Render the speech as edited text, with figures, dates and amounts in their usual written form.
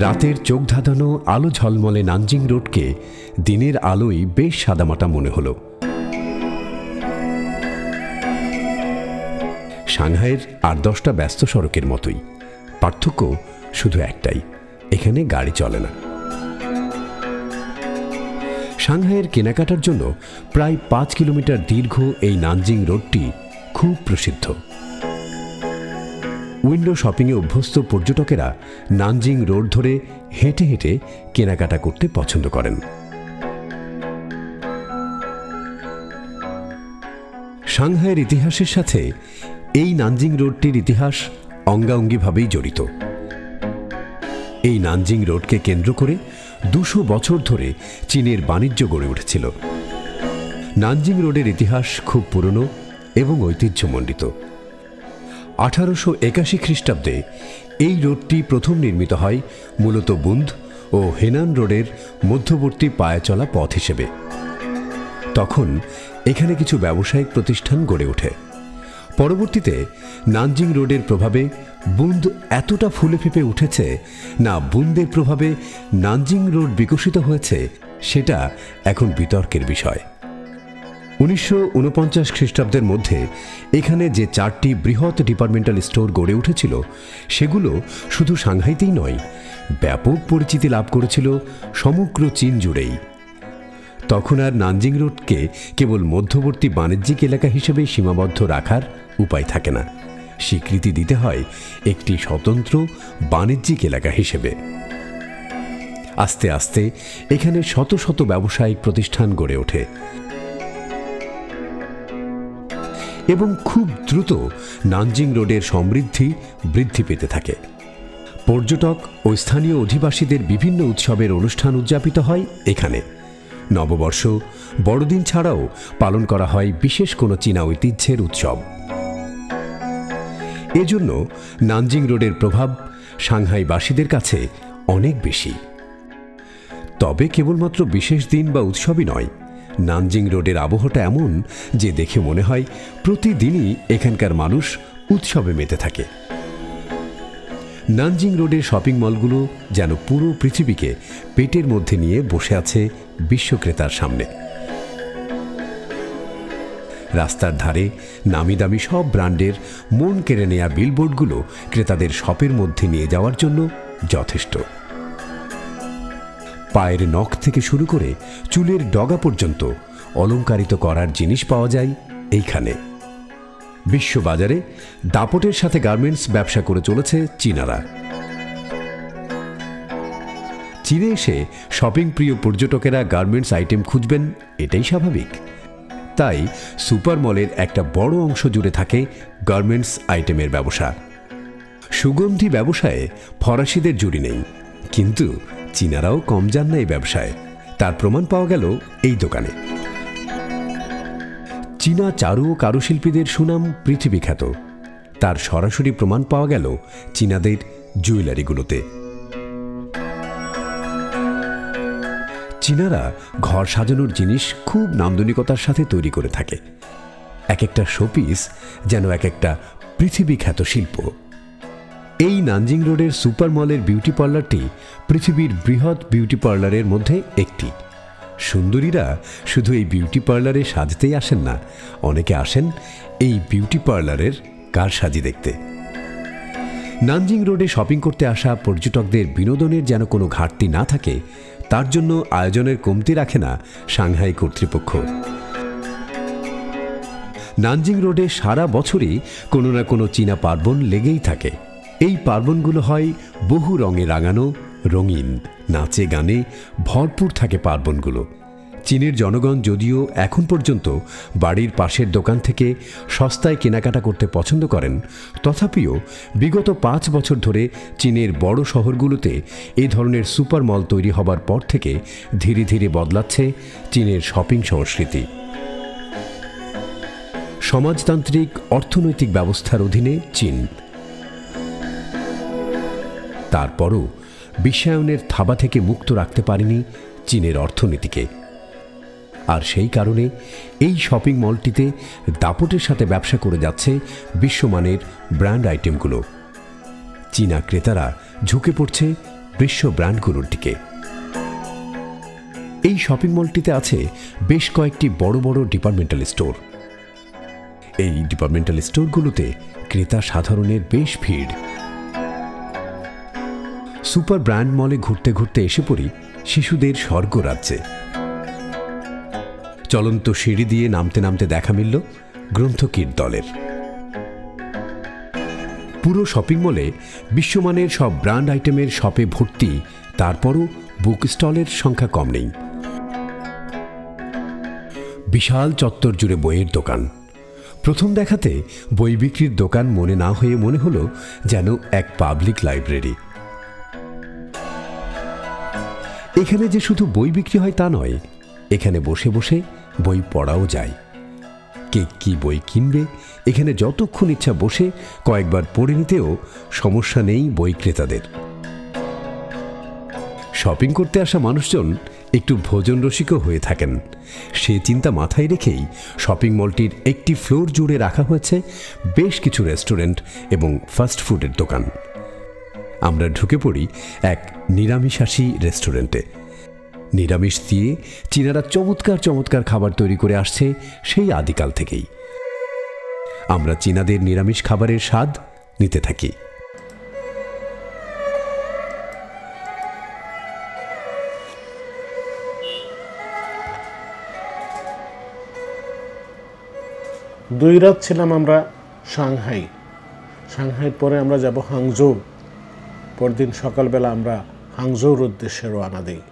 রাতের চোখ ধাঁধানো আলো ঝলমলে নানজিং রোডকে দিনের আলোয় বেশ সাদামাটা মনে হলো। সাংহাইয়ের ৮-১০টা ব্যস্ত সড়কের মতোই, পার্থক্য শুধু একটাই, এখানে গাড়ি চলে না। সাংহাইয়ের কেনাকাটার জন্য প্রায় ৫ কিলোমিটার দীর্ঘ এই নানজিং রোডটি খুব প্রসিদ্ধ। উইন্ডো শপিংয়ে অভ্যস্ত পর্যটকেরা নানজিং রোড ধরে হেঁটে হেঁটে কেনাকাটা করতে পছন্দ করেন। সাংহাইয়ের ইতিহাসের সাথে এই নানজিং রোডটির ইতিহাস অঙ্গাঙ্গিভাবেই জড়িত। এই নানজিং রোডকে কেন্দ্র করে ২০০ বছর ধরে চীনের বাণিজ্য গড়ে উঠেছিল। নানজিং রোডের ইতিহাস খুব পুরনো এবং ঐতিহ্যমণ্ডিত। ১৮৮১ খ্রিস্টাব্দে এই রোডটি প্রথম নির্মিত হয় মূলত বুন্দ ও হেনান রোডের মধ্যবর্তী পায়ে চলা পথ হিসেবে। তখন এখানে কিছু ব্যবসায়িক প্রতিষ্ঠান গড়ে ওঠে। পরবর্তীতে নানজিং রোডের প্রভাবে বুন্দ এতটা ফুলে ফেঁপে উঠেছে না বুন্দের প্রভাবে নানজিং রোড বিকশিত হয়েছে, সেটা এখন বিতর্কের বিষয়। ১৯৪৯ খ্রিস্টাব্দের মধ্যে এখানে যে ৪টি বৃহৎ ডিপার্টমেন্টাল স্টোর গড়ে উঠেছিল, সেগুলো শুধু সাংহাইতেই নয়, ব্যাপক পরিচিতি লাভ করেছিল সমগ্র চীন জুড়েই। তখন আর নানজিং রোডকে কেবল মধ্যবর্তী বাণিজ্যিক এলাকা হিসেবে সীমাবদ্ধ রাখার উপায় থাকে না, স্বীকৃতি দিতে হয় একটি স্বতন্ত্র বাণিজ্যিক এলাকা হিসেবে। আস্তে আস্তে এখানে শত শত ব্যবসায়িক প্রতিষ্ঠান গড়ে ওঠে এবং খুব দ্রুত নানজিং রোডের সমৃদ্ধি বৃদ্ধি পেতে থাকে। পর্যটক ও স্থানীয় অধিবাসীদের বিভিন্ন উৎসবের অনুষ্ঠান উদযাপিত হয় এখানে। নববর্ষ, বড়দিন ছাড়াও পালন করা হয় বিশেষ কোনো চীনা ঐতিহ্যের উৎসব। এজন্য নানজিং রোডের প্রভাব সাংহাইবাসীদের কাছে অনেক বেশি। তবে কেবলমাত্র বিশেষ দিন বা উৎসবই নয়, নানজিং রোডের আবহাওয়াটা এমন যে দেখে মনে হয় প্রতিদিনই এখানকার মানুষ উৎসবে মেতে থাকে। নানজিং রোডের শপিং মলগুলো যেন পুরো পৃথিবীকে পেটের মধ্যে নিয়ে বসে আছে বিশ্বক্রেতার সামনে। রাস্তার ধারে নামি দামি সব ব্র্যান্ডের মন কেড়ে নেয়া বিলবোর্ডগুলো ক্রেতাদের শপের মধ্যে নিয়ে যাওয়ার জন্য যথেষ্ট। পায়ের নখ থেকে শুরু করে চুলের ডগা পর্যন্ত অলংকারিত করার জিনিস পাওয়া যায় এইখানে। বিশ্ববাজারে দাপটের সাথে গার্মেন্টস ব্যবসা করে চলেছে চীনারা। চীনে এসে শপিং প্রিয় পর্যটকেরা গার্মেন্টস আইটেম খুঁজবেন, এটাই স্বাভাবিক। তাই সুপার মলের একটা বড় অংশ জুড়ে থাকে গার্মেন্টস আইটেমের ব্যবসা। সুগন্ধি ব্যবসায়ে ফরাসিদের জুড়ি নেই, কিন্তু চীনারাও কম যান না এই ব্যবসায়। তার প্রমাণ পাওয়া গেল এই দোকানে। চীনা চারু ও কারুশিল্পীদের সুনাম পৃথিবী খ্যাত, তার সরাসরি প্রমাণ পাওয়া গেল চীনাদের জুয়েলারিগুলোতে। চীনারা ঘর সাজানোর জিনিস খুব নান্দনিকতার সাথে তৈরি করে থাকে। এক একটা শোপিস যেন এক একটা পৃথিবী খ্যাত শিল্প। এই নানজিং রোডের সুপার মলের বিউটি পার্লারটি পৃথিবীর বৃহৎ বিউটি পার্লারের মধ্যে একটি। সুন্দরীরা শুধু এই বিউটি পার্লারে সাজতেই আসেন না, অনেকে আসেন এই বিউটি পার্লারের কারসাজি দেখতে। নানজিং রোডে শপিং করতে আসা পর্যটকদের বিনোদনের যেন কোনো ঘাটতি না থাকে, তার জন্য আয়োজনের কমতি রাখে না সাংহাই কর্তৃপক্ষ। নানজিং রোডে সারা বছরই কোনো না কোনো চীনা পার্বণ লেগেই থাকে। এই পার্বণগুলো হয় বহু রঙে রাঙানো, রঙিন, নাচে গানে ভরপুর থাকে পার্বণগুলো। চীনের জনগণ যদিও এখন পর্যন্ত বাড়ির পাশের দোকান থেকে সস্তায় কেনাকাটা করতে পছন্দ করেন, তথাপিও বিগত ৫ বছর ধরে চীনের বড় শহরগুলোতে এই ধরনের সুপার মল তৈরি হবার পর থেকে ধীরে ধীরে বদলাচ্ছে চীনের শপিং সংস্কৃতি। সমাজতান্ত্রিক অর্থনৈতিক ব্যবস্থার অধীনে চীন, তারপরও বিশ্বায়নের থাবা থেকে মুক্ত রাখতে পারেনি চীনের অর্থনীতিকে। আর সেই কারণে এই শপিং মলটিতে দাপটের সাথে ব্যবসা করে যাচ্ছে বিশ্বমানের ব্র্যান্ড আইটেমগুলো। চীনা ক্রেতারা ঝুঁকে পড়ছে বিশ্ব ব্র্যান্ডগুলোর দিকে। এই শপিং মলটিতে আছে বেশ কয়েকটি বড় বড় ডিপার্টমেন্টাল স্টোর। এই ডিপার্টমেন্টাল স্টোরগুলোতে ক্রেতা সাধারণের বেশ ভিড়। সুপার ব্র্যান্ড মলে ঘুরতে ঘুরতে এসে পড়ি শিশুদের স্বর্গরাজ্যে। চলন্ত সিঁড়ি দিয়ে নামতে নামতে দেখা মিলল গ্রন্থকিট দলের। পুরো শপিং মলে বিশ্বমানের সব ব্র্যান্ড আইটেমের শপে ভর্তি, তারপরও বুক স্টলের সংখ্যা কম নেই। বিশাল চত্বর জুড়ে বইয়ের দোকান। প্রথম দেখাতে বই বিক্রির দোকান মনে না হয়ে মনে হলো যেন এক পাবলিক লাইব্রেরি। এখানে যে শুধু বই বিক্রি হয় তা নয়, এখানে বসে বসে বই পড়াও যায়। কে কি বই কিনবে এখানে যতক্ষণ ইচ্ছা বসে কয়েকবার পড়ে নিতেও সমস্যা নেই বই ক্রেতাদের। শপিং করতে আসা মানুষজন একটু ভোজন রসিকও হয়ে থাকেন। সে চিন্তা মাথায় রেখেই শপিং মলটির একটি ফ্লোর জুড়ে রাখা হয়েছে বেশ কিছু রেস্টুরেন্ট এবং ফাস্ট ফুডের দোকান। আমরা ঢুকে পড়ি এক নিরামিষাশী রেস্টুরেন্টে। নিরামিষ দিয়ে চীনারা চমৎকার চমৎকার খাবার তৈরি করে আসছে সেই আদিকাল থেকেই। আমরা চীনাদের নিরামিষ খাবারের স্বাদ নিতে থাকি। দুই রাত ছিলাম আমরা সাংহাই পরে আমরা যাব হাংজৌ। পরদিন সকালবেলা আমরা হাংজৌর উদ্দেশ্যে রওনা দিই।